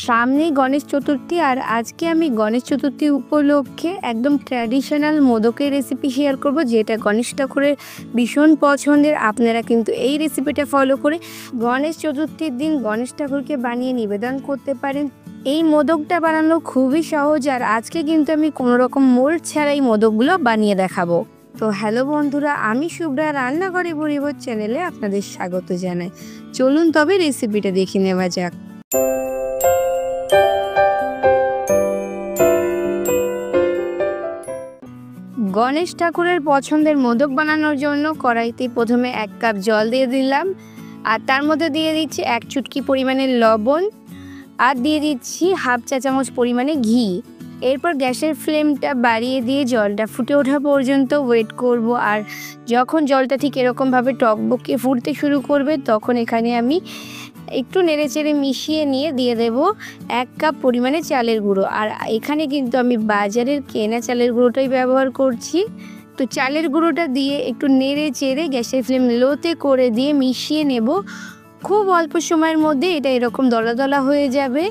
সামনেই গণেশ চতুর্থী, আর আজকে আমি গণেশ চতুর্থী উপলক্ষে একদম ট্র্যাডিশনাল মোদকের রেসিপি শেয়ার করব, যেটা গণেশ ঠাকুরের ভীষণ পছন্দের। আপনারা কিন্তু এই রেসিপিটা ফলো করে গণেশ চতুর্থীর দিন গণেশ ঠাকুরকে বানিয়ে নিবেদন করতে পারেন। এই মোদকটা বানানো খুবই সহজ, আর আজকে কিন্তু আমি কোনো রকম মোল্ড ছাড়াই মোদকগুলো বানিয়ে দেখাবো। তো হ্যালো বন্ধুরা, আমি শুভ্রা রান্নাঘরে পরিবার চ্যানেলে আপনাদের স্বাগত জানাই। চলুন তবে রেসিপিটা দেখে নেওয়া যাক। গণেশ ঠাকুরের পছন্দের মোদক বানানোর জন্য কড়াইতে প্রথমে 1 কাপ জল দিয়ে দিলাম, আর তার মধ্যে দিয়ে দিচ্ছি 1 চুটকি পরিমাণের লবণ, আর দিয়ে দিচ্ছি হাফ চা চামচ পরিমাণে ঘি। এরপর গ্যাসের ফ্লেমটা বাড়িয়ে দিয়ে জলটা ফুটে ওঠা পর্যন্ত ওয়েট করব। আর যখন জলটা ঠিক এরকমভাবে টকবকে ফুটতে শুরু করবে, তখন এখানে আমি একটু নেড়েচেড়ে মিশিয়ে নিয়ে দিয়ে দেব 1 কাপ পরিমাণে চালের গুঁড়ো। আর এখানে কিন্তু আমি বাজারের কেনা চালের গুঁড়োটাই ব্যবহার করছি। তো চালের গুঁড়োটা দিয়ে একটু নেড়ে চেড়ে গ্যাসের ফ্লেম লোতে করে দিয়ে মিশিয়ে নেব। খুব অল্প সময়ের মধ্যে এটা এরকম দলা দলা হয়ে যাবে।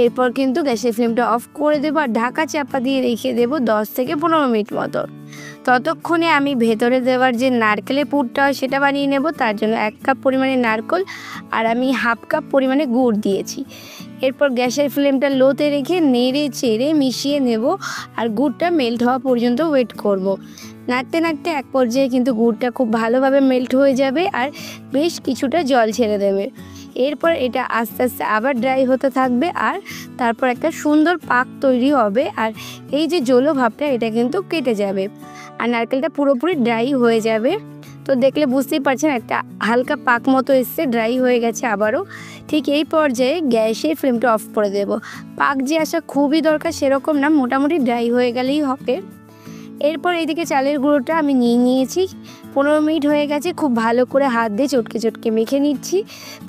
এরপর কিন্তু গ্যাসের ফ্লেমটা অফ করে দেবো আর ঢাকা চাপা দিয়ে রেখে দেবো 10 থেকে 15 মিনিট মতো। ততক্ষণে আমি ভেতরে দেওয়ার যে নারকেলের পুরটা হয় সেটা বানিয়ে নেব। তার জন্য 1 কাপ পরিমাণে নারকেল আর আমি হাফ কাপ পরিমাণে গুড় দিয়েছি। এরপর গ্যাসের ফ্লেমটা লোতে রেখে নেড়ে চেড়ে মিশিয়ে নেব, আর গুড়টা মেল্ট হওয়া পর্যন্ত ওয়েট করব। নাড়তে নাড়তে এক পর্যায়ে কিন্তু গুড়টা খুব ভালোভাবে মেল্ট হয়ে যাবে আর বেশ কিছুটা জল ছেড়ে দেবে। এরপর এটা আস্তে আস্তে আবার ড্রাই হতে থাকবে, আর তারপর একটা সুন্দর পাক তৈরি হবে। আর এই যে জলো ভাবটা এটা কিন্তু কেটে যাবে আর নারকেলটা পুরোপুরি ড্রাই হয়ে যাবে। তো দেখলে বুঝতেই পারছেন একটা হালকা পাক মতো এসছে, ড্রাই হয়ে গেছে আবারও। ঠিক এই পর্যায়ে গ্যাসের ফ্লেমটা অফ করে দেব। পাক যে আসা খুবই দরকার সেরকম না, মোটামুটি ড্রাই হয়ে গেলেই হবে। এরপর এইদিকে চালের গুঁড়োটা আমি নিয়েছি। 15 মিনিট হয়ে গেছে। খুব ভালো করে হাত দিয়ে চটকে চটকে মেখে নিচ্ছি।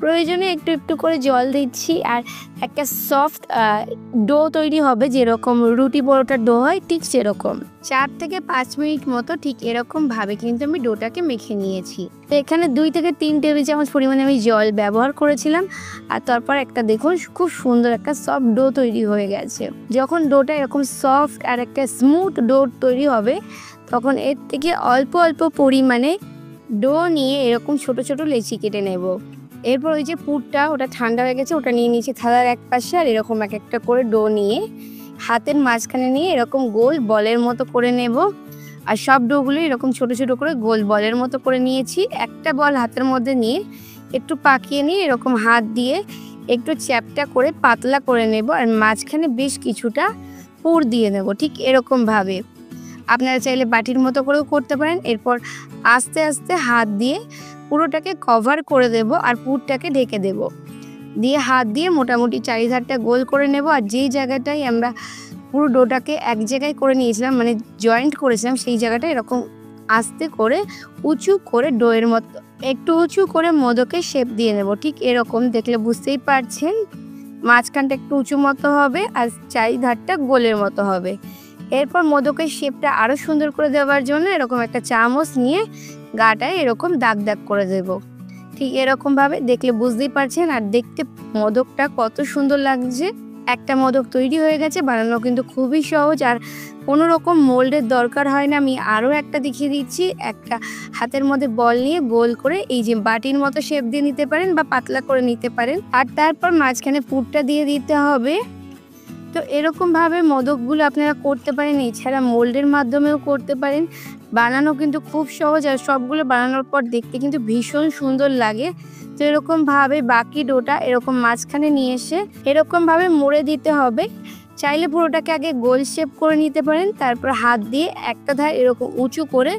প্রয়োজনে একটু একটু করে জল দিচ্ছি, আর একটা সফট ডো তৈরি হবে, যেরকম রুটি পরোটার ডো হয় ঠিক সেরকম। 4 থেকে 5 মিনিট মতো ঠিক এরকমভাবে কিন্তু আমি ডোটাকে মেখে নিয়েছি। তো এখানে 2 থেকে 3 টেবিল চামচ পরিমাণে আমি জল ব্যবহার করেছিলাম, আর তারপর একটা দেখুন খুব সুন্দর একটা সফট ডো তৈরি হয়ে গেছে। যখন ডোটা এরকম সফট আর একটা স্মুথ ডো তৈরি হবে, তখন এর থেকে অল্প অল্প পরিমাণে ডো নিয়ে এরকম ছোট ছোট লেচি কেটে নেব। এরপর ওই যে পুরটা ওটা ঠান্ডা হয়ে গেছে, ওটা নিয়ে নিয়েছি থালার এক পাশে, আর এরকম এক একটা করে ডো নিয়ে হাতের মাঝখানে নিয়ে এরকম গোল বলের মতো করে নেব। আর সব ডোগুলো এরকম ছোট ছোট করে গোল বলের মতো করে নিয়েছি। একটা বল হাতের মধ্যে নিয়ে একটু পাকিয়ে নিয়ে এরকম হাত দিয়ে একটু চ্যাপটা করে পাতলা করে নেব, আর মাঝখানে বেশ কিছুটা পুর দিয়ে নেব ঠিক এরকমভাবে। আপনারা চাইলে বাটির মতো করেও করতে পারেন। এরপর আস্তে আস্তে হাত দিয়ে পুরোটাকে কভার করে দেব, আর পুরটাকে ঢেকে দেব। দিয়ে হাত দিয়ে মোটামুটি চারিধারটা গোল করে নেব। আর যেই জায়গাটায় আমরা পুরো ডোটাকে এক জায়গায় করে নিয়েছিলাম, মানে জয়েন্ট করেছিলাম, সেই জায়গাটা এরকম আস্তে করে উঁচু করে ডোয়ের মতো একটু উঁচু করে মোদকের শেপ দিয়ে নেব। ঠিক এরকম দেখলে বুঝতেই পারছেন, মাঝখানটা একটু উঁচু মতো হবে আর চারিধারটা গোলের মতো হবে। এরপর মোদকের শেপটা আরও সুন্দর করে দেওয়ার জন্য এরকম একটা চামচ নিয়ে গাটায় এরকম দাগ দাগ করে দেব। ঠিক এরকমভাবে দেখলে বুঝতেই পারছেন, আর দেখতে মোদকটা কত সুন্দর লাগছে। একটা মোদক তৈরি হয়ে গেছে। বানানো কিন্তু খুবই সহজ, আর কোনো রকম মোল্ডের দরকার হয় না। আমি আরও একটা দেখিয়ে দিচ্ছি। একটা হাতের মধ্যে বল নিয়ে গোল করে এই যে বাটির মতো শেপ দিয়ে নিতে পারেন বা পাতলা করে নিতে পারেন, আর তারপর মাঝখানে পুরটা দিয়ে দিতে হবে। তো এরকমভাবে মোদকগুলো আপনারা করতে পারেন, এছাড়া মোল্ডের মাধ্যমেও করতে পারেন। বানানো কিন্তু খুব সহজ, আর সবগুলো বানানোর পর দেখতে কিন্তু ভীষণ সুন্দর লাগে। তো এরকমভাবে বাকি ডোটা এরকম মাঝখানে নিয়ে এসে এরকমভাবে মুড়ে দিতে হবে। চাইলে পুরোটাকে আগে গোল শেপ করে নিতে পারেন, তারপর হাত দিয়ে একটা ধার এরকম উঁচু করে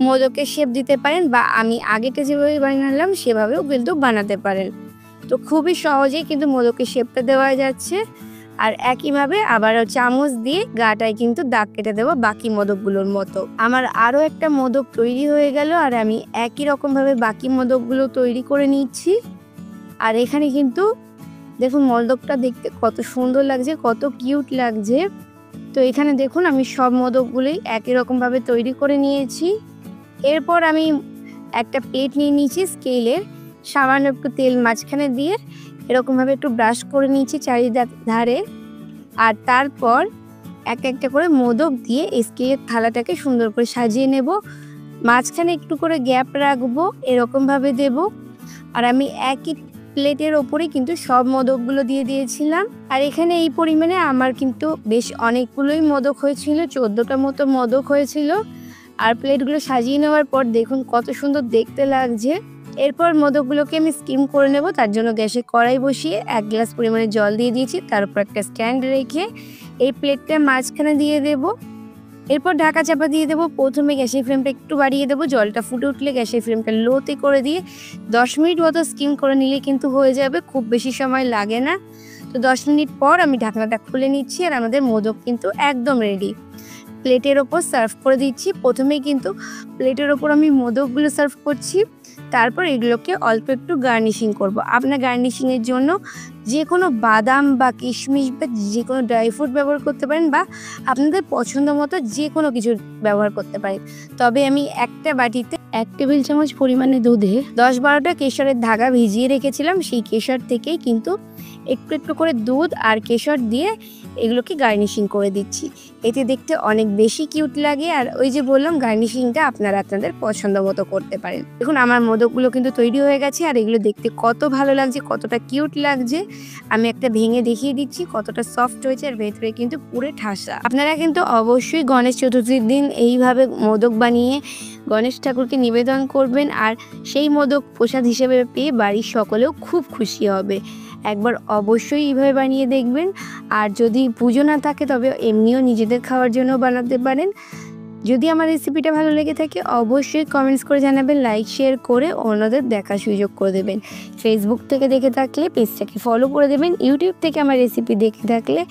মোদকের শেপ দিতে পারেন, বা আমি আগেটা যেভাবে বানালাম সেভাবেও কিন্তু বানাতে পারেন। তো খুবই সহজেই কিন্তু মোদকের শেপটা দেওয়া যাচ্ছে। আর একইভাবে আবারও চামচ দিয়ে গাটায় কিন্তু দাগ কেটে দেবো বাকি মোদকগুলোর মতো। আমার আরও একটা মোদক তৈরি হয়ে গেল, আর আমি একই রকমভাবে বাকি মোদকগুলো তৈরি করে নিচ্ছি। আর এখানে কিন্তু দেখুন মোদকটা দেখতে কত সুন্দর লাগছে, কত কিউট লাগছে। তো এখানে দেখুন আমি সব মোদকগুলোই একই রকমভাবে তৈরি করে নিয়েছি। এরপর আমি একটা প্লেট নিয়ে নিয়েছি স্কেলের, সামান্য একটু তেল মাঝখানে দিয়ে এরকমভাবে একটু ব্রাশ করে নিয়েছি চারিধারে। আর তারপর একটা করে মোদক দিয়ে স্টিলের থালাটাকে সুন্দর করে সাজিয়ে নেব। মাঝখানে একটু করে গ্যাপ রাখবো, এরকমভাবে দেব। আর আমি একই প্লেটের ওপরে কিন্তু সব মোদকগুলো দিয়ে দিয়েছিলাম। আর এখানে এই পরিমাণে আমার কিন্তু বেশ অনেকগুলোই মোদক হয়েছিল, 14টা মতো মোদক হয়েছিল। আর প্লেটগুলো সাজিয়ে নেওয়ার পর দেখুন কত সুন্দর দেখতে লাগছে। এরপর মোদকগুলোকে আমি স্টিম করে নেব। তার জন্য গ্যাসে কড়াই বসিয়ে 1 গ্লাস পরিমাণে জল দিয়ে দিয়েছি। তার উপর একটা স্ট্যান্ড রেখে এই প্লেটটা মাঝখানে দিয়ে দেব। এরপর ঢাকা চাপা দিয়ে দেবো। প্রথমে গ্যাসের ফ্লেমটা একটু বাড়িয়ে দেবো। জলটা ফুটে উঠলে গ্যাসের ফ্লেমটা লোতে করে দিয়ে 10 মিনিট মতো স্টিম করে নিলে কিন্তু হয়ে যাবে, খুব বেশি সময় লাগে না। তো 10 মিনিট পর আমি ঢাকনাটা খুলে নিচ্ছি আর আমাদের মোদক কিন্তু একদম রেডি। প্লেটের ওপর সার্ভ করে দিচ্ছি। প্রথমেই কিন্তু প্লেটের ওপর আমি মোদকগুলো সার্ভ করছি, তারপর এগুলোকে অল্প একটু গার্নিশিং করব। আপনার গার্নিশিংয়ের জন্য যে কোনো বাদাম বা কিশমিশ বা যে কোনো ড্রাই ফ্রুট ব্যবহার করতে পারেন, বা আপনাদের পছন্দ মতো যে কোনো কিছু ব্যবহার করতে পারেন। তবে আমি একটা বাটিতে 1 টেবিল চামচ পরিমাণে দুধে 10-12টা কেশরের ধাগা ভিজিয়ে রেখেছিলাম। সেই কেশর থেকেই কিন্তু একটু একটু করে দুধ আর কেশর দিয়ে এগুলোকে গার্নিশিং করে দিচ্ছি। এতে দেখতে অনেক বেশি কিউট লাগে। আর ওই যে বললাম, গার্নিশিংটা আপনারা আপনাদের পছন্দ মতো করতে পারেন। দেখুন আমার মোদকগুলো কিন্তু তৈরি হয়ে গেছে আর এগুলো দেখতে কত ভালো লাগছে, কতটা কিউট লাগছে। আমি একটা ভেঙে দেখিয়ে দিচ্ছি কতটা সফট হয়েছে, আর ভেতরে কিন্তু পুরো ঠাসা। আপনারা কিন্তু অবশ্যই গণেশ চতুর্থীর দিন এইভাবে মোদক বানিয়ে গণেশ ঠাকুরকে নিবেদন করবেন। আর সেই মোদক প্রসাদ হিসেবে পেয়ে বাড়ির সকলেও খুব খুশি হবে। একবার অবশ্যই এইভাবে বানিয়ে দেখবেন। আর যদি পুজো না থাকে তবে এমনিও নিজেদের খাওয়ার জন্য বানাতে পারেন। যদি আমার রেসিপিটা ভালো লেগে থাকে অবশ্যই কমেন্টস করে জানাবেন, লাইক শেয়ার করে অন্যদের দেখার সুযোগ করে দেবেন। ফেসবুক থেকে দেখে থাকলে পেজটাকে ফলো করে দেবেন। ইউটিউব থেকে আমার রেসিপি দেখে থাকলে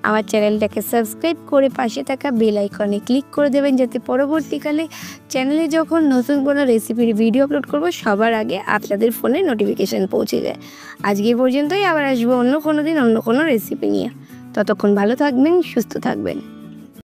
আমার চ্যানেলটাকে সাবস্ক্রাইব করে পাশে থাকা বেল আইকনে ক্লিক করে দেবেন, যাতে পরবর্তীকালে চ্যানেলে যখন নতুন কোনো রেসিপির ভিডিও আপলোড করব সবার আগে আপনাদের ফোনে নোটিফিকেশান পৌঁছে যায়। আজকে পর্যন্তই, আবার আসবো অন্য কোনো দিন অন্য কোনো রেসিপি নিয়ে। ততক্ষণ ভালো থাকবেন, সুস্থ থাকবেন।